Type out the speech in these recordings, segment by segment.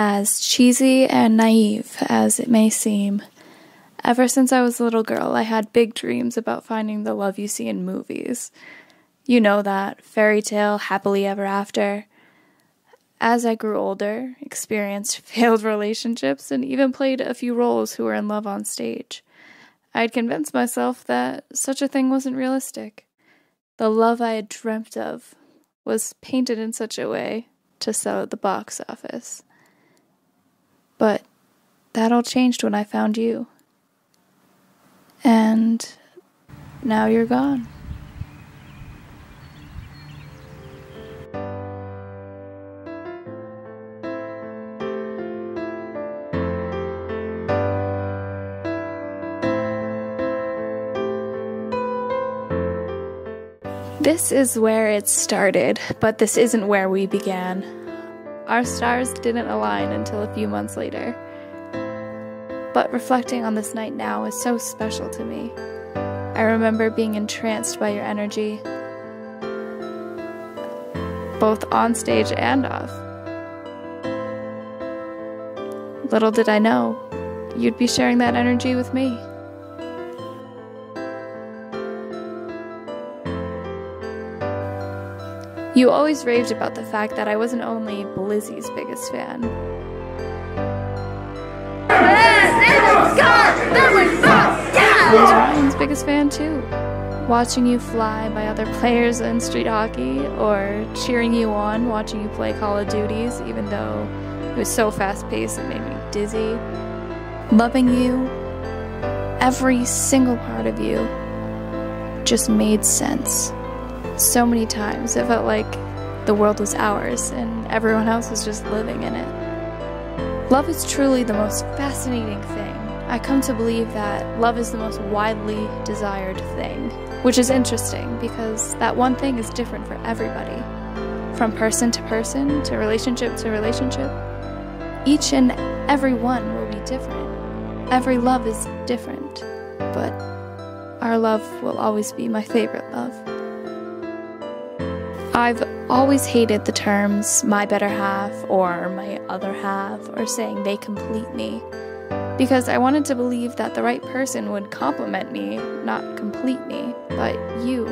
As cheesy and naive as it may seem, ever since I was a little girl, I had big dreams about finding the love you see in movies. You know that fairy tale, happily ever after. As I grew older, experienced failed relationships, and even played a few roles who were in love on stage, I'd convinced myself that such a thing wasn't realistic. The love I had dreamt of was painted in such a way to sell at the box office. But that all changed when I found you. And now you're gone. This is where it started, but this isn't where we began. Our stars didn't align until a few months later. But reflecting on this night now is so special to me. I remember being entranced by your energy, both on stage and off. Little did I know, you'd be sharing that energy with me. You always raved about the fact that I wasn't only Blizzy's biggest fan. I was Ryan's biggest fan too. Watching you fly by other players in street hockey, or cheering you on watching you play Call of Duties, even though it was so fast-paced it made me dizzy. Loving you, every single part of you, just made sense. So many times it felt like the world was ours and everyone else was just living in it. Love is truly the most fascinating thing. I come to believe that love is the most widely desired thing, which is interesting because that one thing is different for everybody. From person to person, to relationship, each and every one will be different. Every love is different, but our love will always be my favorite love. I've always hated the terms my better half or my other half or saying they complete me, because I wanted to believe that the right person would compliment me, not complete me. But you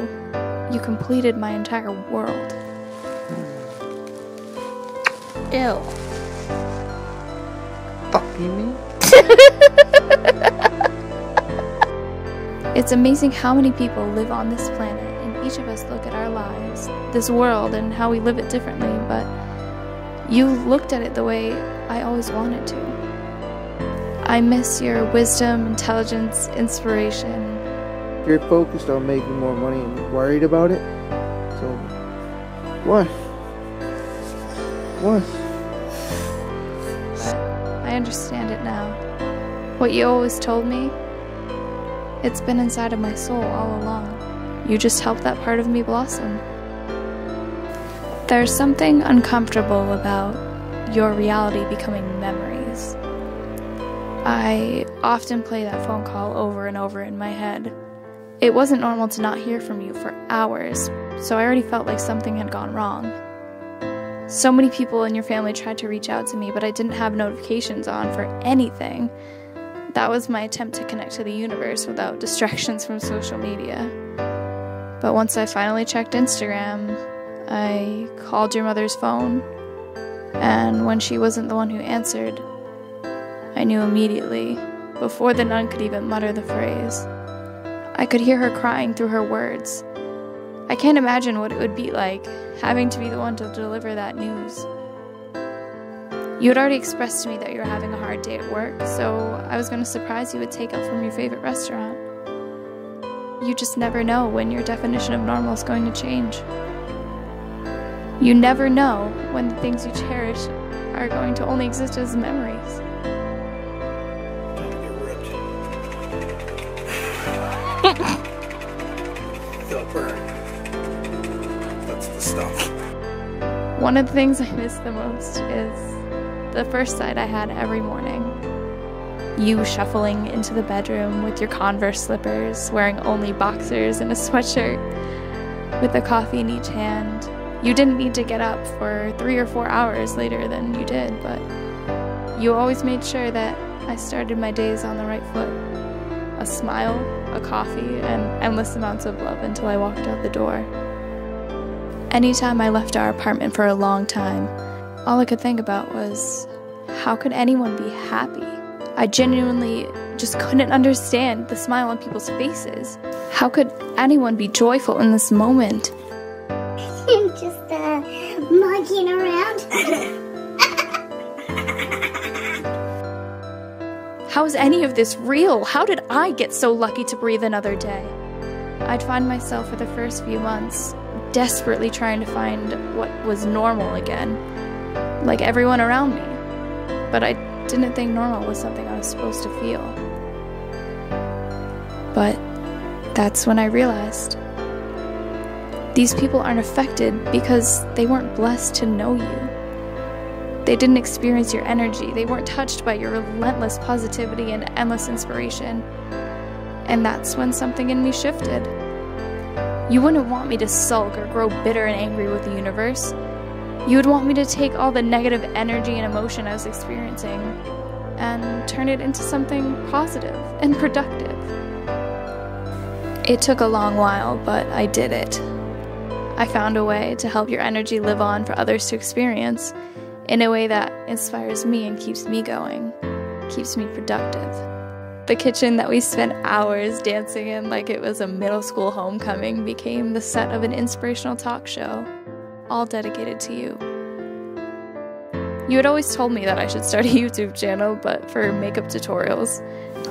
completed my entire world. Ew. Fuck you mean? It's amazing how many people live on this planet, and each of us look at our lives, this world, and how we live it differently, but you looked at it the way I always wanted to. I miss your wisdom, intelligence, inspiration. You're focused on making more money and worried about it? So, what? What? I understand it now. What you always told me, it's been inside of my soul all along. You just helped that part of me blossom. There's something uncomfortable about your reality becoming memories. I often play that phone call over and over in my head. It wasn't normal to not hear from you for hours, so I already felt like something had gone wrong. So many people in your family tried to reach out to me, but I didn't have notifications on for anything. That was my attempt to connect to the universe without distractions from social media. But once I finally checked Instagram, I called your mother's phone, and when she wasn't the one who answered, I knew immediately, before the nun could even mutter the phrase. I could hear her crying through her words. I can't imagine what it would be like, having to be the one to deliver that news. You had already expressed to me that you were having a hard day at work, so I was going to surprise you with takeout from your favorite restaurant. You just never know when your definition of normal is going to change. You never know when the things you cherish are going to only exist as memories. The burn. That's the stuff. One of the things I miss the most is the first sight I had every morning. You shuffling into the bedroom with your Converse slippers, wearing only boxers and a sweatshirt, with a coffee in each hand. You didn't need to get up for 3 or 4 hours later than you did, but You always made sure that I started my days on the right foot. A smile, a coffee, and endless amounts of love until I walked out the door. Anytime I left our apartment for a long time, all I could think about was, how could anyone be happy? I genuinely just couldn't understand the smile on people's faces. How could anyone be joyful in this moment? Just monkeying around. How is any of this real? How did I get so lucky to breathe another day? I'd find myself for the first few months desperately trying to find what was normal again, like everyone around me. But I didn't think normal was something I was supposed to feel. But that's when I realized these people aren't affected because they weren't blessed to know you. They didn't experience your energy. They weren't touched by your relentless positivity and endless inspiration. And that's when something in me shifted. You wouldn't want me to sulk or grow bitter and angry with the universe. You would want me to take all the negative energy and emotion I was experiencing and turn it into something positive and productive. It took a long while, but I did it. I found a way to help your energy live on for others to experience in a way that inspires me and keeps me going, keeps me productive. The kitchen that we spent hours dancing in like it was a middle school homecoming became the set of an inspirational talk show, all dedicated to you. You had always told me that I should start a YouTube channel, but for makeup tutorials.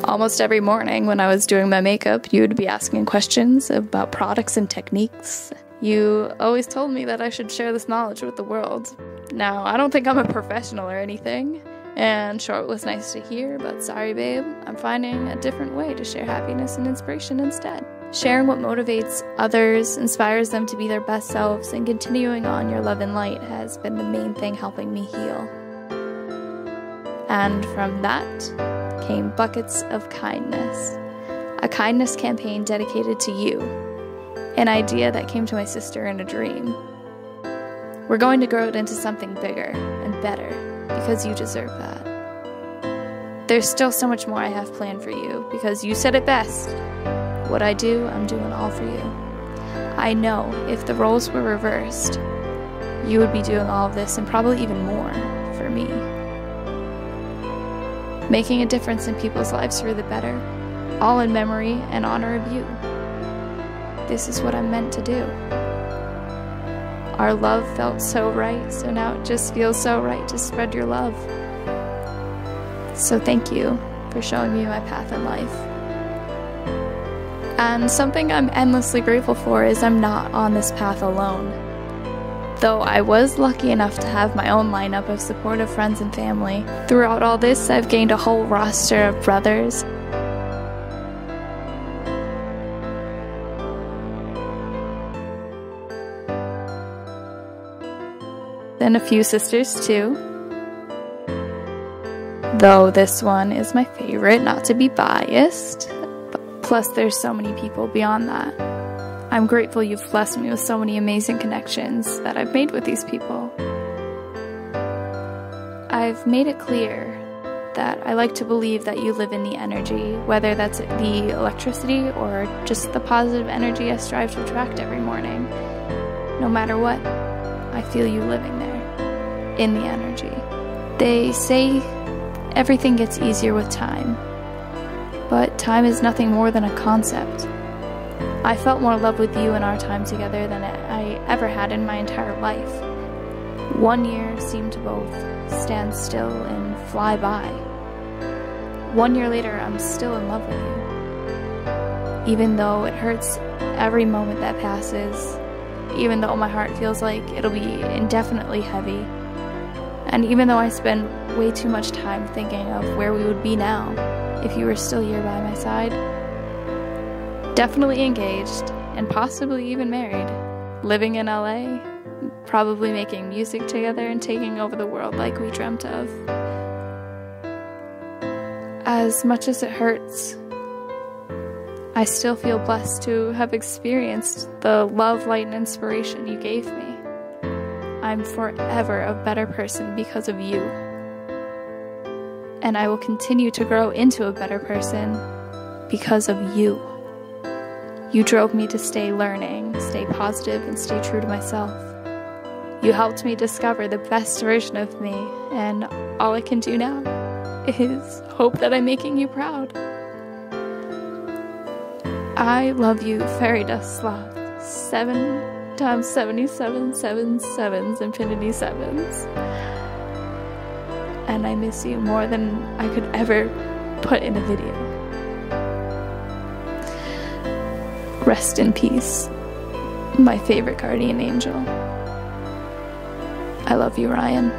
Almost every morning when I was doing my makeup, you would be asking questions about products and techniques. You always told me that I should share this knowledge with the world. Now, I don't think I'm a professional or anything, and sure, it was nice to hear, but sorry babe, I'm finding a different way to share happiness and inspiration instead. Sharing what motivates others, inspires them to be their best selves, and continuing on your love and light has been the main thing helping me heal. And from that came Buckets of Kindness, a kindness campaign dedicated to you, an idea that came to my sister in a dream. We're going to grow it into something bigger and better because you deserve that. There's still so much more I have planned for you because you said it best. What I do, I'm doing all for you. I know if the roles were reversed, you would be doing all of this and probably even more for me. Making a difference in people's lives for the better, all in memory and honor of you. This is what I'm meant to do. Our love felt so right, so now it just feels so right to spread your love. So thank you for showing me my path in life. And something I'm endlessly grateful for is I'm not on this path alone. Though I was lucky enough to have my own lineup of supportive friends and family, throughout all this I've gained a whole roster of brothers, and a few sisters too. Though this one is my favorite, not to be biased. Plus there's so many people beyond that. I'm grateful you've blessed me with so many amazing connections that I've made with these people. I've made it clear that I like to believe that you live in the energy, whether that's the electricity or just the positive energy I strive to attract every morning. No matter what, I feel you living there, in the energy. They say everything gets easier with time, but time is nothing more than a concept. I felt more love with you in our time together than I ever had in my entire life. 1 year seemed to both stand still and fly by. 1 year later, I'm still in love with you. Even though it hurts every moment that passes, even though my heart feels like it'll be indefinitely heavy, and even though I spend way too much time thinking of where we would be now if you were still here by my side. Definitely engaged, and possibly even married, living in LA, probably making music together and taking over the world like we dreamt of. As much as it hurts, I still feel blessed to have experienced the love, light, and inspiration you gave me. I'm forever a better person because of you. and I will continue to grow into a better person because of you. You drove me to stay learning, stay positive, and stay true to myself. You helped me discover the best version of me, and all I can do now is hope that I'm making you proud. I love you, fairy dust sloth. 7 times 77, 7 sevens, infinity sevens. And I miss you more than I could ever put in a video. Rest in peace, my favorite guardian angel. I love you, Ryan.